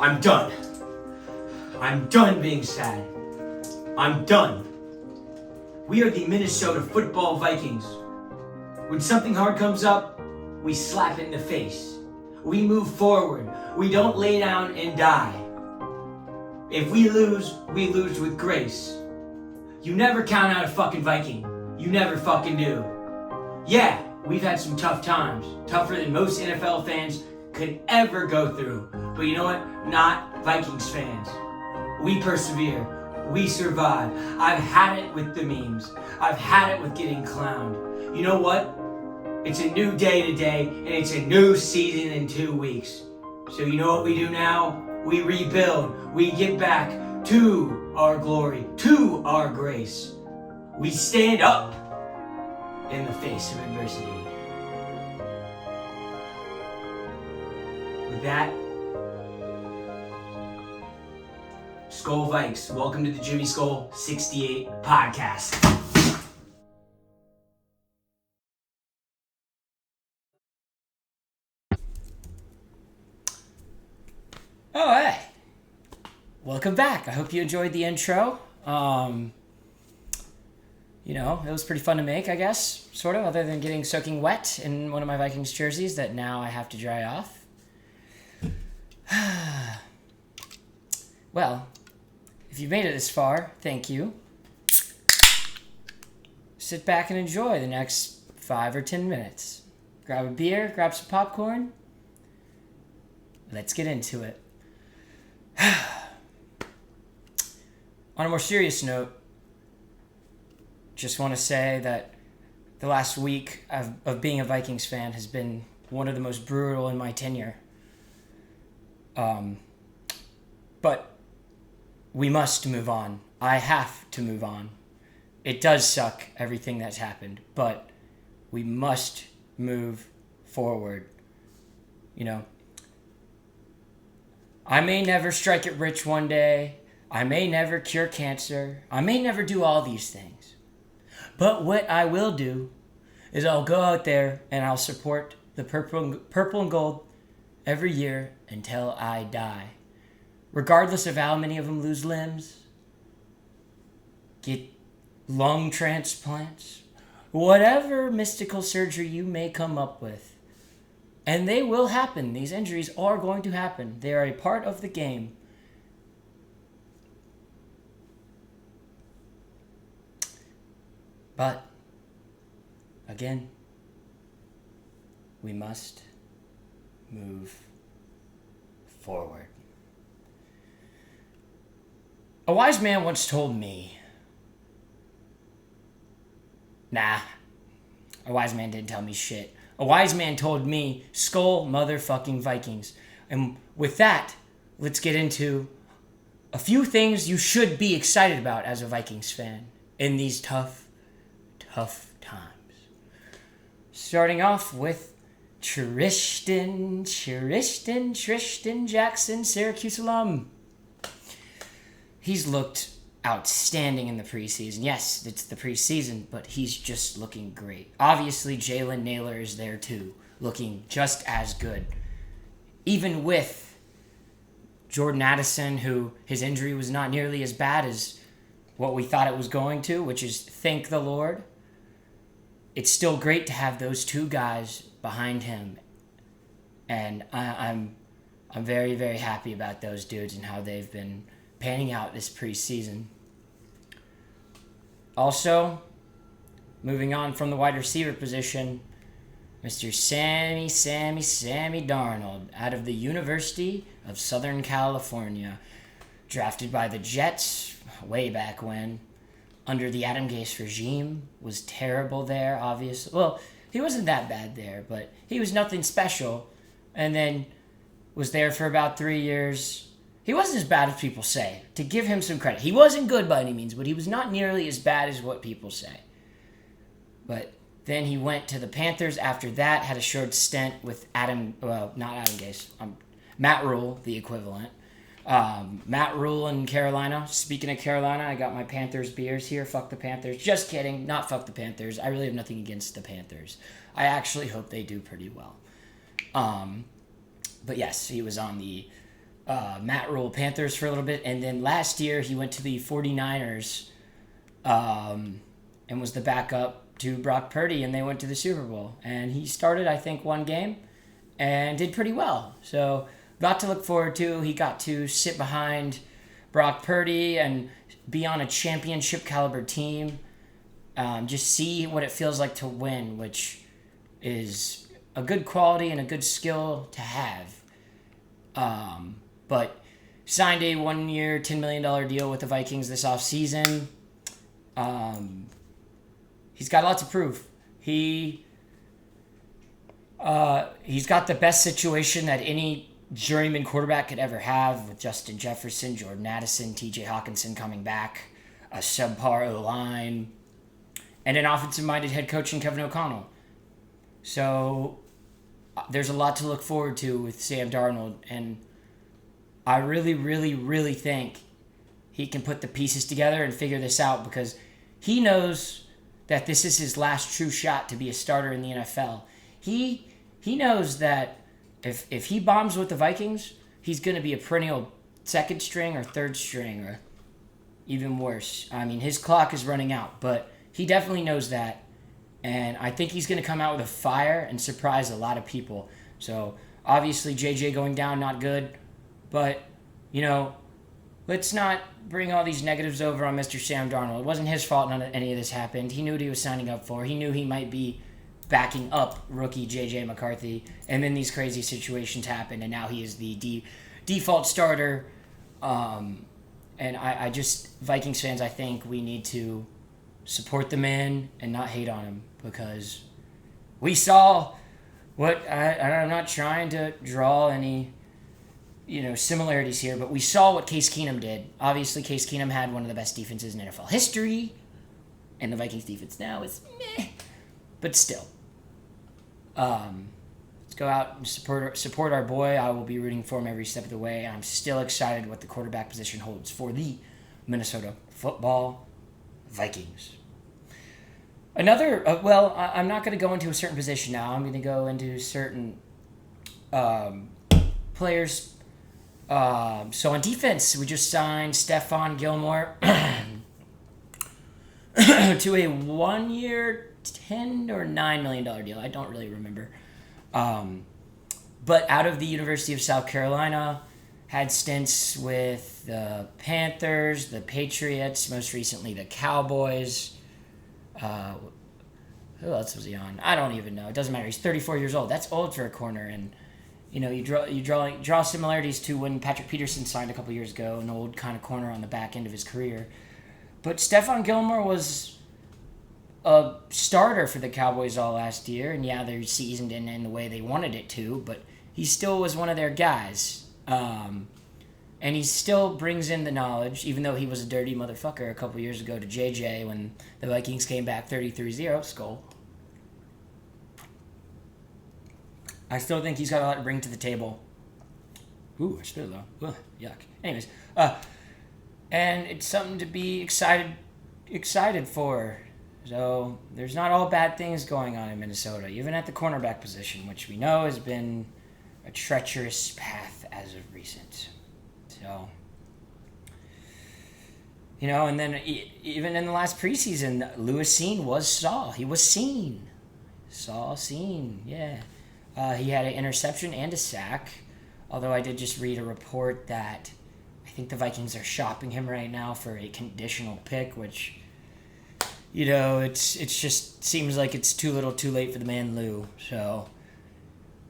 I'm done. I'm done being sad. I'm done. We are the Minnesota football Vikings. When something hard comes up, we slap it in the face. We move forward. We don't lay down and die. If we lose with grace. You never count out a fucking Viking. You never fucking do. Yeah, we've had some tough times. Tougher than most NFL fans could ever go through. But you know what? Not Vikings fans. We persevere. We survive. I've had it with the memes. I've had it with getting clowned. You know what? It's a new day today, and it's a new season in 2 weeks. So you know what we do now? We rebuild. We get back to our glory, to our grace. We stand up in the face of adversity. With that, SKOL Vikes, welcome to the Jimmy SKOL 68 podcast. Oh, hey. Welcome back. I hope you enjoyed the intro. It was pretty fun to make, I guess, sort of, other than getting soaking wet in one of my Vikings jerseys that now I have to dry off. Well, if you've made it this far, thank you. Sit back and enjoy the next 5 or 10 minutes. Grab a beer, grab some popcorn. Let's get into it. On a more serious note, just want to say that the last week of being a Vikings fan has been one of the most brutal in my tenure. But we must move on. I have to move on. It does suck, everything that's happened, but we must move forward. I may never strike it rich one day. I may never cure cancer. I may never do all these things. But what I will do is I'll go out there and I'll support the purple and gold every year until I die. Regardless of how many of them lose limbs, get lung transplants, whatever mystical surgery you may come up with. And they will happen. These injuries are going to happen. They are a part of the game. But, again, we must move forward. A wise man once told me, a wise man didn't tell me shit. A wise man told me, SKOL motherfucking Vikings. And with that, let's get into a few things you should be excited about as a Vikings fan in these tough times. Starting off with Tristan Jackson, Syracuse alum. He's looked outstanding in the preseason. Yes, it's the preseason, but he's just looking great. Obviously, Jalen Naylor is there too, looking just as good. Even with Jordan Addison, who his injury was not nearly as bad as what we thought it was going to, which is thank the Lord. It's still great to have those two guys behind him. And I'm very, very happy about those dudes and how they've been panning out this preseason. Also, moving on from the wide receiver position, Mr. Sammy Darnold out of the University of Southern California, drafted by the Jets way back when, under the Adam Gase regime, was terrible there, obviously. Well, he wasn't that bad there, but he was nothing special, and then was there for about 3 years. He wasn't as bad as people say, to give him some credit. He wasn't good by any means, but he was not nearly as bad as what people say. But then he went to the Panthers after that, had a short stint with Matt Rule, the equivalent. Matt Rule in Carolina. Speaking of Carolina, I got my Panthers beers here. Fuck the Panthers. Just kidding. Not fuck the Panthers. I really have nothing against the Panthers. I actually hope they do pretty well. But yes, he was on the Matt Rule Panthers for a little bit, and then last year he went to the 49ers and was the backup to Brock Purdy, and they went to the Super Bowl. And he started, I think, one game and did pretty well. So, got to look forward to. He got to sit behind Brock Purdy and be on a championship caliber team. Just see what it feels like to win, which is a good quality and a good skill to have. But signed a 1-year, $10 million deal with the Vikings this offseason. He's got a lot to prove. He's got the best situation that any journeyman quarterback could ever have, with Justin Jefferson, Jordan Addison, T.J. Hawkinson coming back, a subpar O-line, and an offensive-minded head coach in Kevin O'Connell. So there's a lot to look forward to with Sam Darnold, and I really, really, really think he can put the pieces together and figure this out, because he knows that this is his last true shot to be a starter in the NFL. He knows that if he bombs with the Vikings, he's going to be a perennial second string or third string, or even worse. I mean, his clock is running out, but he definitely knows that. And I think he's going to come out with a fire and surprise a lot of people. So, obviously, JJ going down, not good. But, let's not bring all these negatives over on Mr. Sam Darnold. It wasn't his fault none of any of this happened. He knew what he was signing up for. He knew he might be backing up rookie J.J. McCarthy. And then these crazy situations happened, and now he is the default starter. And I just, Vikings fans, I think we need to support the man and not hate on him, because we saw what, I'm not trying to draw any, similarities here, but we saw what Case Keenum did. Obviously, Case Keenum had one of the best defenses in NFL history, and the Vikings defense now is meh, but still. Let's go out and support our boy. I will be rooting for him every step of the way. I'm still excited what the quarterback position holds for the Minnesota football Vikings. Another, I'm not going to go into a certain position now. I'm going to go into certain players. So on defense, we just signed Stephon Gilmore to a 1-year, $10 or $9 million deal. I don't really remember. But out of the University of South Carolina, had stints with the Panthers, the Patriots, most recently the Cowboys. Who else was he on? I don't even know. It doesn't matter. He's 34 years old. That's old for a corner. And you draw similarities to when Patrick Peterson signed a couple years ago, an old kind of corner on the back end of his career. But Stephon Gilmore was a starter for the Cowboys all last year, and yeah, their season didn't end the way they wanted it to, but he still was one of their guys. And he still brings in the knowledge, even though he was a dirty motherfucker a couple years ago to JJ when the Vikings came back 33-0, SKOL. I still think he's got a lot to bring to the table. Ooh, I spit though. Ugh, yuck. Anyways, and it's something to be excited for. So there's not all bad things going on in Minnesota, even at the cornerback position, which we know has been a treacherous path as of recent. So, and then even in the last preseason, Lewis Seen was Saw. He was seen. Saw seen, yeah. He had an interception and a sack, although I did just read a report that I think the Vikings are shopping him right now for a conditional pick, which, it's just seems like it's too little too late for the man Lou. So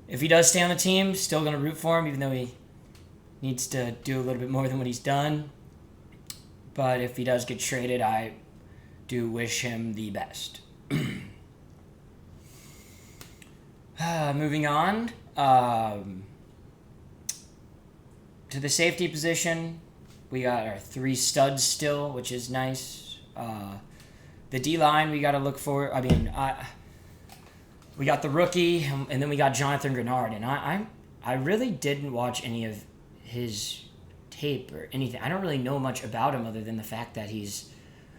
if he does stay on the team, still going to root for him, even though he needs to do a little bit more than what he's done. But if he does get traded, I do wish him the best. Moving on to the safety position, we got our 3 studs still, which is nice. The D-line, we got to look for. We got the rookie, and then we got Jonathan Grenard, and I really didn't watch any of his tape or anything. I don't really know much about him other than the fact that he's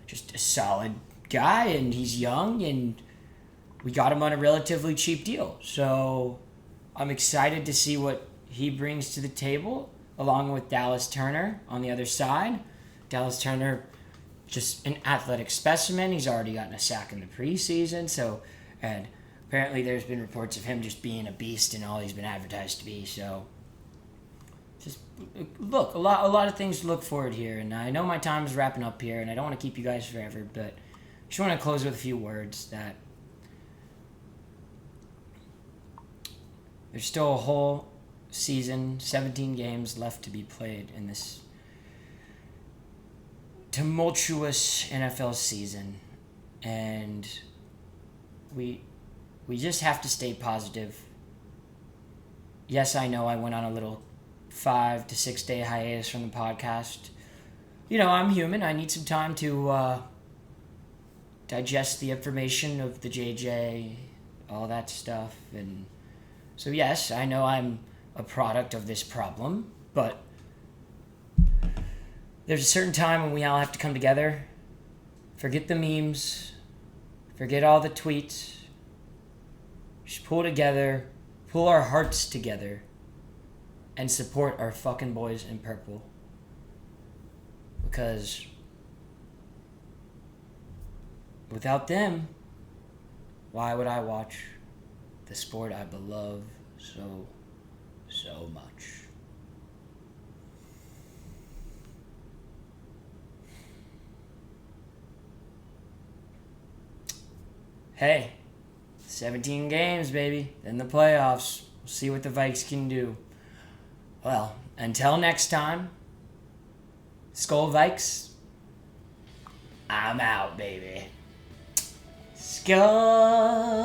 just a solid guy and he's young, and we got him on a relatively cheap deal. So I'm excited to see what he brings to the table. along with Dallas Turner on the other side. Dallas Turner, just an athletic specimen. He's already gotten a sack in the preseason, and apparently there's been reports of him just being a beast and all he's been advertised to be. So, just look, a lot of things to look forward here. And I know my time is wrapping up here, and I don't want to keep you guys forever, but I just want to close with a few words that there's still a whole season, 17 games left to be played in this tumultuous NFL season, and we just have to stay positive. Yes, I know I went on a little 5 to 6 day hiatus from the podcast. You know, I'm human. I need some time to digest the information of the JJ, all that stuff. And so, yes, I know I'm a product of this problem, but there's a certain time when we all have to come together, forget the memes, forget all the tweets, just pull together, pull our hearts together, and support our fucking boys in purple. Because without them, why would I watch the sport I love so much? Hey, 17 games, baby. Then the playoffs. We'll see what the Vikes can do. Well, until next time, SKOL Vikes, I'm out, baby. SKOL!